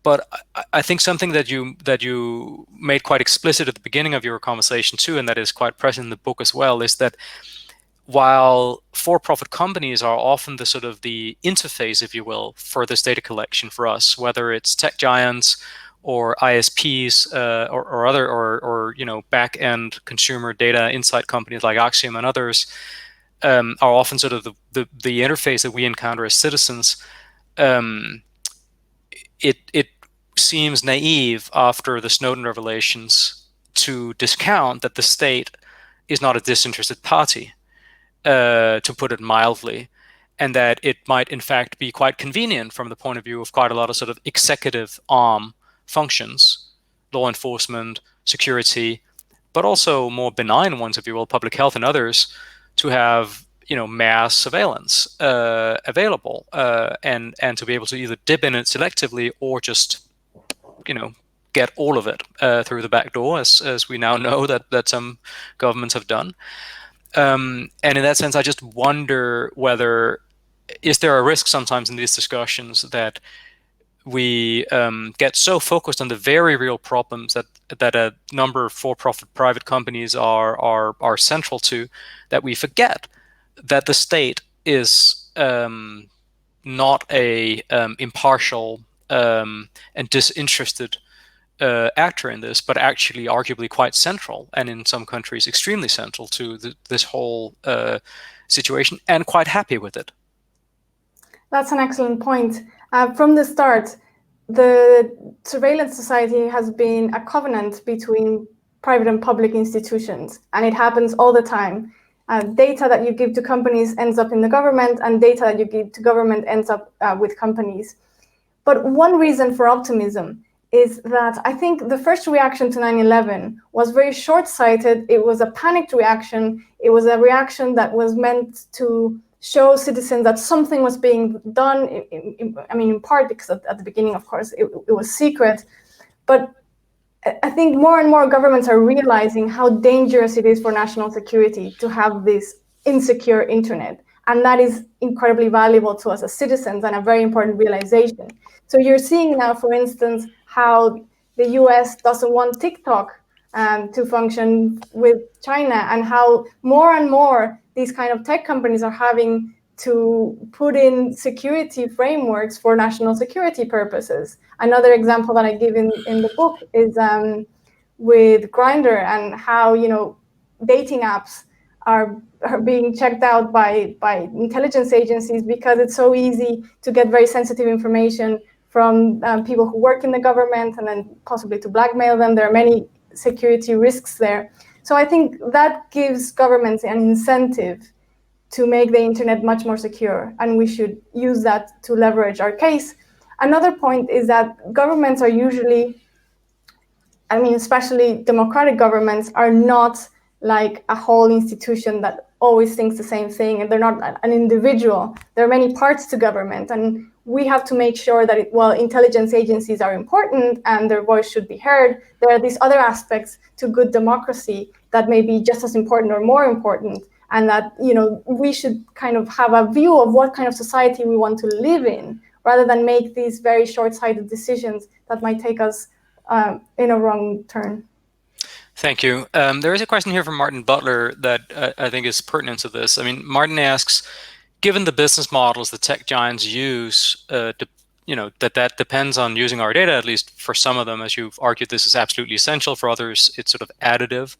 But I think something that you made quite explicit at the beginning of your conversation too, and that is quite present in the book as well, is that while for-profit companies are often the sort of the interface, if you will, for this data collection for us, whether it's tech giants or ISPs or other back-end consumer data insight companies like Axiom and others, are often sort of the interface that we encounter as citizens. It seems naive after the Snowden revelations to discount that the state is not a disinterested party, to put it mildly, and that it might in fact be quite convenient from the point of view of quite a lot of sort of executive arm functions, law enforcement, security, but also more benign ones, if you will, public health and others, to have mass surveillance available, and to be able to either dip in it selectively or just get all of it through the back door, as we now know that some governments have done. And in that sense, I just wonder whether is there a risk sometimes in these discussions that we get so focused on the very real problems that a number of for-profit private companies are central to, that we forget that the state is not a impartial and disinterested actor in this, but actually arguably quite central, and in some countries extremely central to this whole situation, and quite happy with it. That's an excellent point. From the start, the surveillance society has been a covenant between private and public institutions, and it happens all the time. Data that you give to companies ends up in the government, and data that you give to government ends up with companies. But one reason for optimism is that I think the first reaction to 9/11 was very short-sighted. It was a panicked reaction. It was a reaction that was meant to show citizens that something was being done, in part because at the beginning, of course, it was secret. But I think more and more governments are realizing how dangerous it is for national security to have this insecure internet. And that is incredibly valuable to us as citizens, and a very important realization. So you're seeing now, for instance, how the US doesn't want TikTok to function with China, and how more and more these kind of tech companies are having to put in security frameworks for national security purposes. Another example that I give in the book is with Grindr, and how dating apps are being checked out by intelligence agencies because it's so easy to get very sensitive information from people who work in the government, and then possibly to blackmail them. There are many security risks there. So I think that gives governments an incentive to make the internet much more secure, and we should use that to leverage our case. Another point is that governments are usually I mean, especially democratic governments are not like a whole institution that always thinks the same thing, and they're not an individual. There are many parts to government, and we have to make sure that, while intelligence agencies are important and their voice should be heard, there are these other aspects to good democracy that may be just as important or more important, and that, you know, we should kind of have a view of what kind of society we want to live in, rather than make these very short-sighted decisions that might take us in a wrong turn. Thank you. There is a question here from Martin Butler that I think is pertinent to this. I mean, Martin asks, given the business models the tech giants use, you know, that depends on using our data, at least for some of them, as you've argued, this is absolutely essential. For others, it's sort of additive.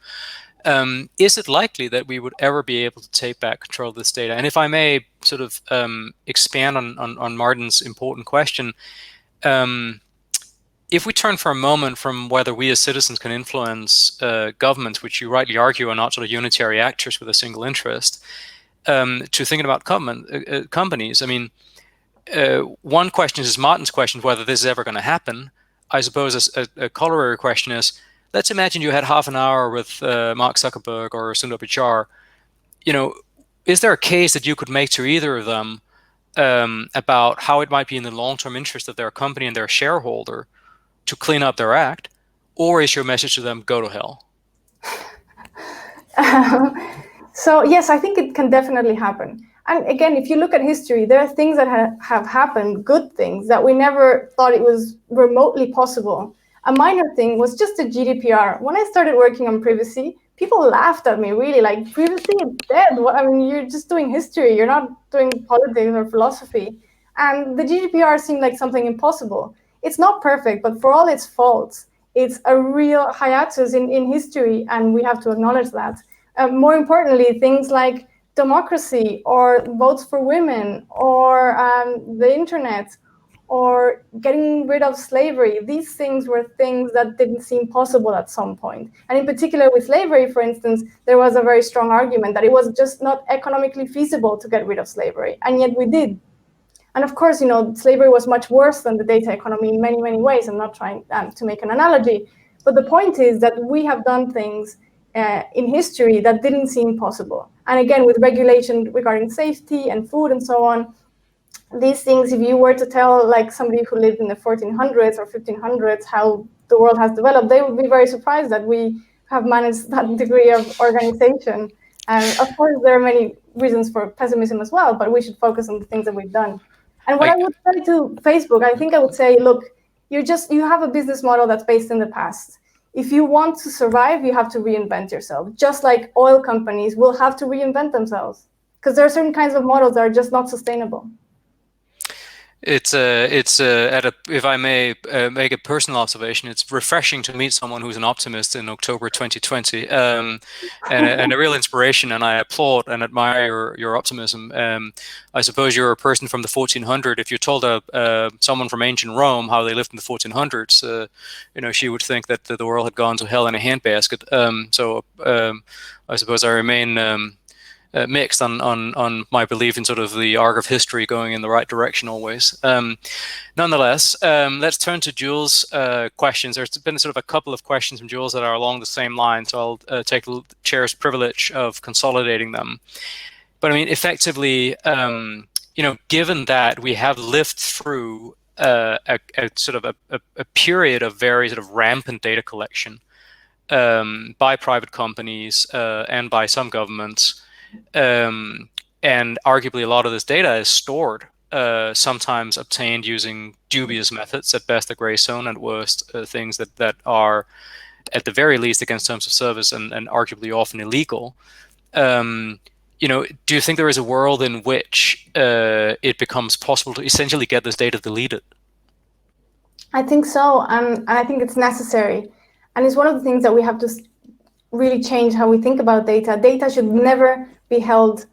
Is it likely that we would ever be able to take back control of this data? And if I may sort of expand on Martin's important question, if we turn for a moment from whether we as citizens can influence governments, which you rightly argue are not sort of unitary actors with a single interest, to thinking about companies, I mean, one question is Martin's question, whether this is ever going to happen. I suppose a corollary question is, let's imagine you had half an hour with Mark Zuckerberg or Sundar Pichai. You know, is there a case that you could make to either of them about how it might be in the long-term interest of their company and their shareholder to clean up their act, or is your message to them, go to hell? So yes, I think it can definitely happen. And again, if you look at history, there are things that have happened, good things, that we never thought it was remotely possible. A minor thing was just the GDPR. When I started working on privacy, people laughed at me, really, like, privacy is dead. I mean, you're just doing history. You're not doing politics or philosophy. And the GDPR seemed like something impossible. It's not perfect, but for all its faults, it's a real hiatus in history, and we have to acknowledge that. More importantly, things like democracy, or votes for women, or the internet, or getting rid of slavery, these things were things that didn't seem possible at some point. And in particular with slavery, for instance, there was a very strong argument that it was just not economically feasible to get rid of slavery, and yet we did. And of course, you know, slavery was much worse than the data economy in many, many ways. I'm not trying to make an analogy, but the point is that we have done things in history that didn't seem possible. And again, with regulation regarding safety and food and so on, these things, if you were to tell like somebody who lived in the 1400s or 1500s how the world has developed, they would be very surprised that we have managed that degree of organization. And of course, there are many reasons for pessimism as well, but we should focus on the things that we've done. And what I would say to Facebook, I think I would say, look, you have a business model that's based in the past. If you want to survive, you have to reinvent yourself. Just like oil companies will have to reinvent themselves, because there are certain kinds of models that are just not sustainable. It's if I may make a personal observation, it's refreshing to meet someone who's an optimist in October 2020, and a real inspiration. And I applaud and admire your optimism. I suppose you're a person from the 1400s. If you told someone from ancient Rome how they lived in the 1400s, you know, she would think that the world had gone to hell in a handbasket. So I suppose I remain mixed on my belief in sort of the arc of history going in the right direction always. Nonetheless, let's turn to Jules' questions. There's been sort of a couple of questions from Jules that are along the same line, so I'll take the chair's privilege of consolidating them. But I mean, effectively, you know, given that we have lived through a sort of a period of very sort of rampant data collection by private companies and by some governments, and arguably a lot of this data is stored, sometimes obtained using dubious methods, at best a gray zone, at worst things that are at the very least against terms of service and arguably often illegal. You know, do you think there is a world in which it becomes possible to essentially get this data deleted? I think so, and I think it's necessary. And it's one of the things that we have to really change how we think about data. Data should never be held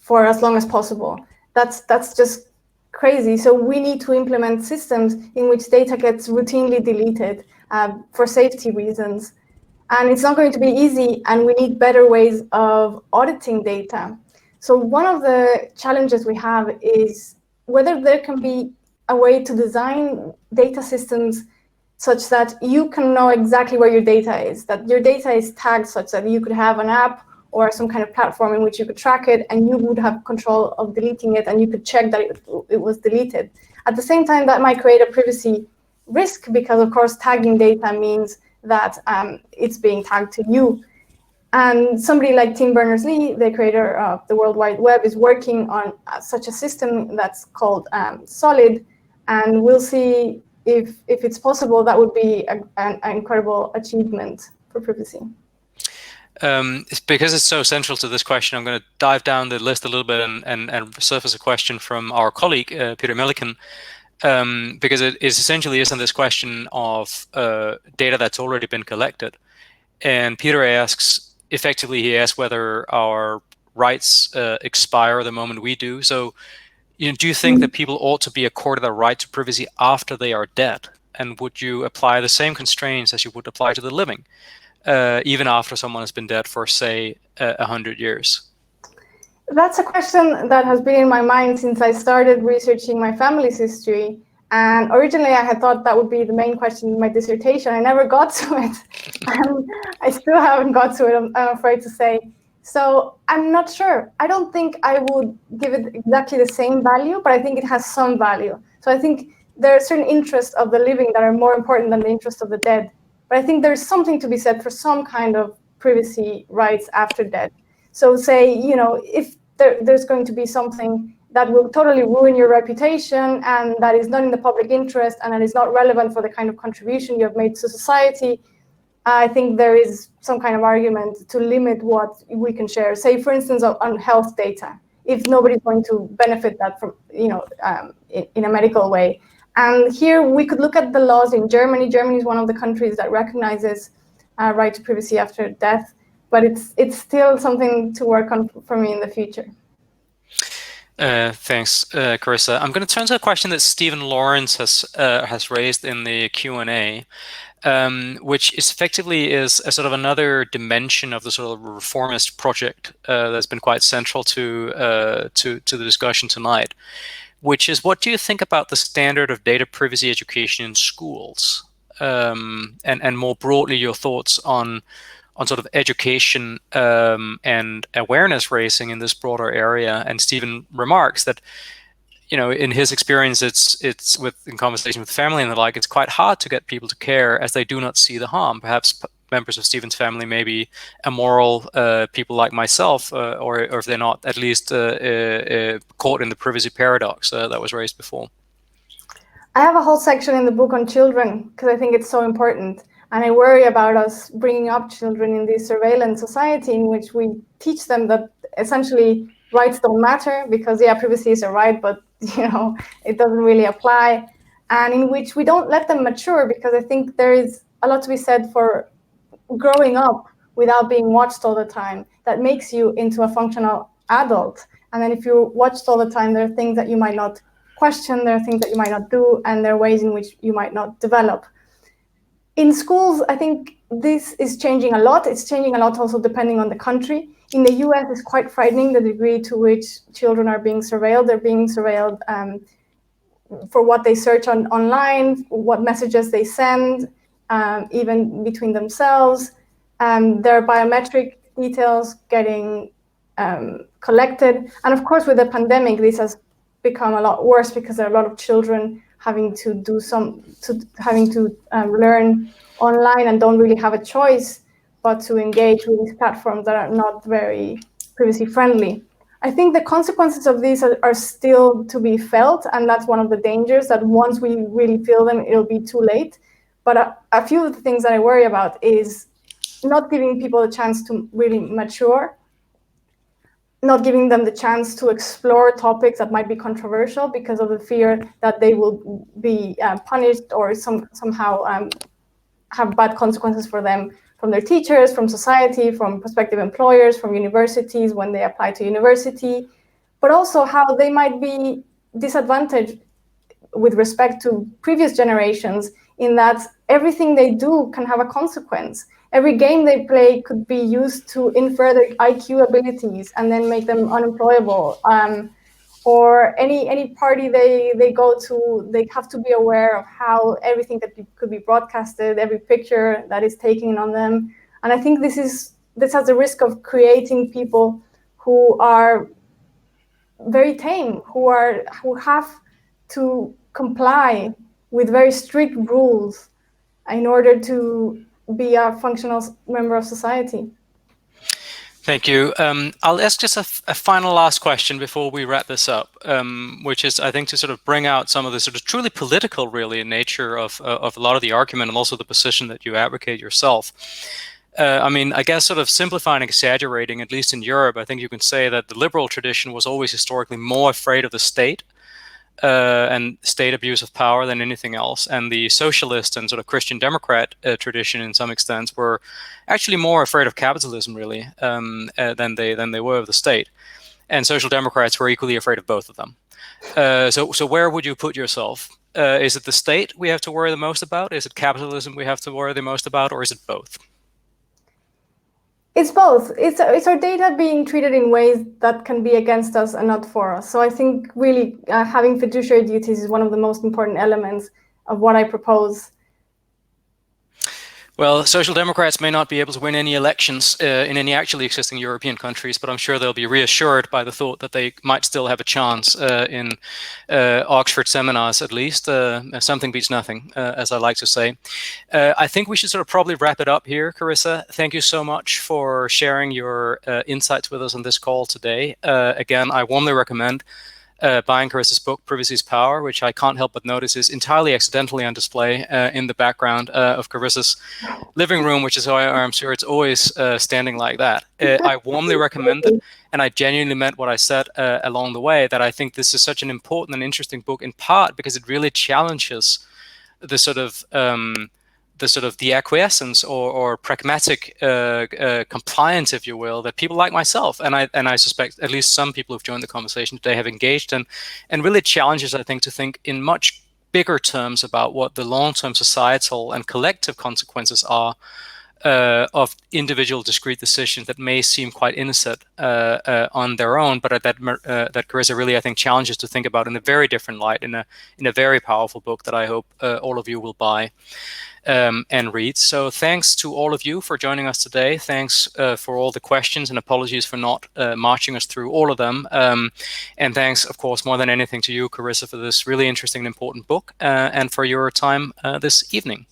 for as long as possible. That's just crazy. So we need to implement systems in which data gets routinely deleted for safety reasons. And it's not going to be easy, and we need better ways of auditing data. So one of the challenges we have is whether there can be a way to design data systems such that you can know exactly where your data is, that your data is tagged such that you could have an app or some kind of platform in which you could track it, and you would have control of deleting it, and you could check that it was deleted. At the same time, that might create a privacy risk because, of course, tagging data means that it's being tagged to you. And somebody like Tim Berners-Lee, the creator of the World Wide Web, is working on such a system that's called Solid, and we'll see if it's possible. That would be an incredible achievement for privacy. It's because it's so central to this question, I'm going to dive down the list a little bit and surface a question from our colleague, Peter Milliken, because it is essentially isn't this question of data that's already been collected. And Peter asks, effectively, he asks whether our rights expire the moment we do. So, do you think that people ought to be accorded a right to privacy after they are dead? And would you apply the same constraints as you would apply to the living, even after someone has been dead for, say, 100 years? That's a question that has been in my mind since I started researching my family's history. And originally, I had thought that would be the main question in my dissertation. I never got to it. I still haven't got to it, I'm afraid to say. So I'm not sure. I don't think I would give it exactly the same value, but I think it has some value. So I think there are certain interests of the living that are more important than the interests of the dead. But I think there's something to be said for some kind of privacy rights after death. So say, if there's going to be something that will totally ruin your reputation and that is not in the public interest and that is not relevant for the kind of contribution you have made to society, I think there is some kind of argument to limit what we can share. Say, for instance, on health data, if nobody's going to benefit that from, in a medical way. And here we could look at the laws in Germany. Germany is one of the countries that recognizes right to privacy after death, but it's still something to work on for me in the future. Thanks, Carissa. I'm going to turn to a question that Stephen Lawrence has raised in the Q&A, which is effectively is a sort of another dimension of the sort of reformist project that's been quite central to the discussion tonight, which is, what do you think about the standard of data privacy education in schools, and more broadly your thoughts on sort of education and awareness raising in this broader area? And Stephen remarks that, in his experience, it's in conversation with family and the like, it's quite hard to get people to care as they do not see the harm. Perhaps members of Stephen's family may be immoral people like myself, or if they're not, at least caught in the privacy paradox that was raised before. I have a whole section in the book on children because I think it's so important. And I worry about us bringing up children in this surveillance society in which we teach them that essentially rights don't matter because, yeah, privacy is a right, but, it doesn't really apply. And in which we don't let them mature, because I think there is a lot to be said for growing up without being watched all the time. That makes you into a functional adult. And then if you're watched all the time, there are things that you might not question, there are things that you might not do, and there are ways in which you might not develop. In schools, I think this is changing a lot. It's changing a lot also depending on the country. In the US, it's quite frightening the degree to which children are being surveilled. They're being surveilled for what they search online, what messages they send, even between themselves. Their biometric details getting collected. And of course, with the pandemic, this has become a lot worse because there are a lot of children having to learn online and don't really have a choice but to engage with these platforms that are not very privacy friendly. I think the consequences of these are still to be felt, and that's one of the dangers, that once we really feel them, it'll be too late. But a few of the things that I worry about is not giving people a chance to really mature, not giving them the chance to explore topics that might be controversial because of the fear that they will be punished or somehow have bad consequences for them from their teachers, from society, from prospective employers, from universities when they apply to university, but also how they might be disadvantaged with respect to previous generations in that everything they do can have a consequence. Every game they play could be used to infer their IQ abilities and then make them unemployable. or any party they go to, they have to be aware of how everything that could be broadcasted, every picture that is taken on them. And I think this has the risk of creating people who are very tame, who have to comply with very strict rules in order to be a functional member of society. Thank you. I'll ask just a final last question before we wrap this up, which is, I think, to sort of bring out some of the sort of truly political, really, in nature of a lot of the argument and also the position that you advocate yourself. I mean, I guess sort of simplifying and exaggerating, at least in Europe, I think you can say that the liberal tradition was always historically more afraid of the state and state abuse of power than anything else. And the socialist and sort of Christian Democrat tradition, in some extent, were actually more afraid of capitalism, really, than they were of the state. And social democrats were equally afraid of both of them. So where would you put yourself? Is it the state we have to worry the most about? Is it capitalism we have to worry the most about? Or is it both? It's both. It's our data being treated in ways that can be against us and not for us. So I think really having fiduciary duties is one of the most important elements of what I propose. Well, social democrats may not be able to win any elections in any actually existing European countries, but I'm sure they'll be reassured by the thought that they might still have a chance in Oxford seminars, at least. Something beats nothing, as I like to say. I think we should sort of probably wrap it up here, Carissa. Thank you so much for sharing your insights with us on this call today. Again, I warmly recommend buying Carissa's book, Privacy's Power, which I can't help but notice is entirely accidentally on display in the background of Carissa's living room, which is why I'm sure it's always standing like that. I warmly recommend it, and I genuinely meant what I said along the way, that I think this is such an important and interesting book, in part because it really challenges the sort of the acquiescence or pragmatic compliance, if you will, that people like myself and I suspect at least some people who've joined the conversation today have engaged in, and really challenges, I think, to think in much bigger terms about what the long-term societal and collective consequences are of individual discrete decisions that may seem quite innocent on their own, but that Carissa really, I think, challenges to think about in a very different light, in a very powerful book that I hope all of you will buy and read. So thanks to all of you for joining us today. Thanks for all the questions, and apologies for not marching us through all of them. And thanks, of course, more than anything to you, Carissa, for this really interesting and important book and for your time this evening.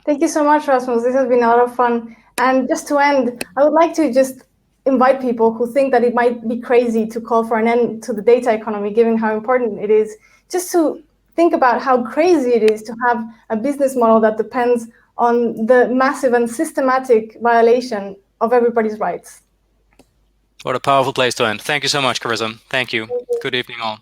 Thank you so much, Rasmus. This has been a lot of fun. And just to end, I would like to just invite people who think that it might be crazy to call for an end to the data economy, given how important it is, just to think about how crazy it is to have a business model that depends on the massive and systematic violation of everybody's rights. What a powerful place to end. Thank you so much, Carissa. Thank you. Good evening all.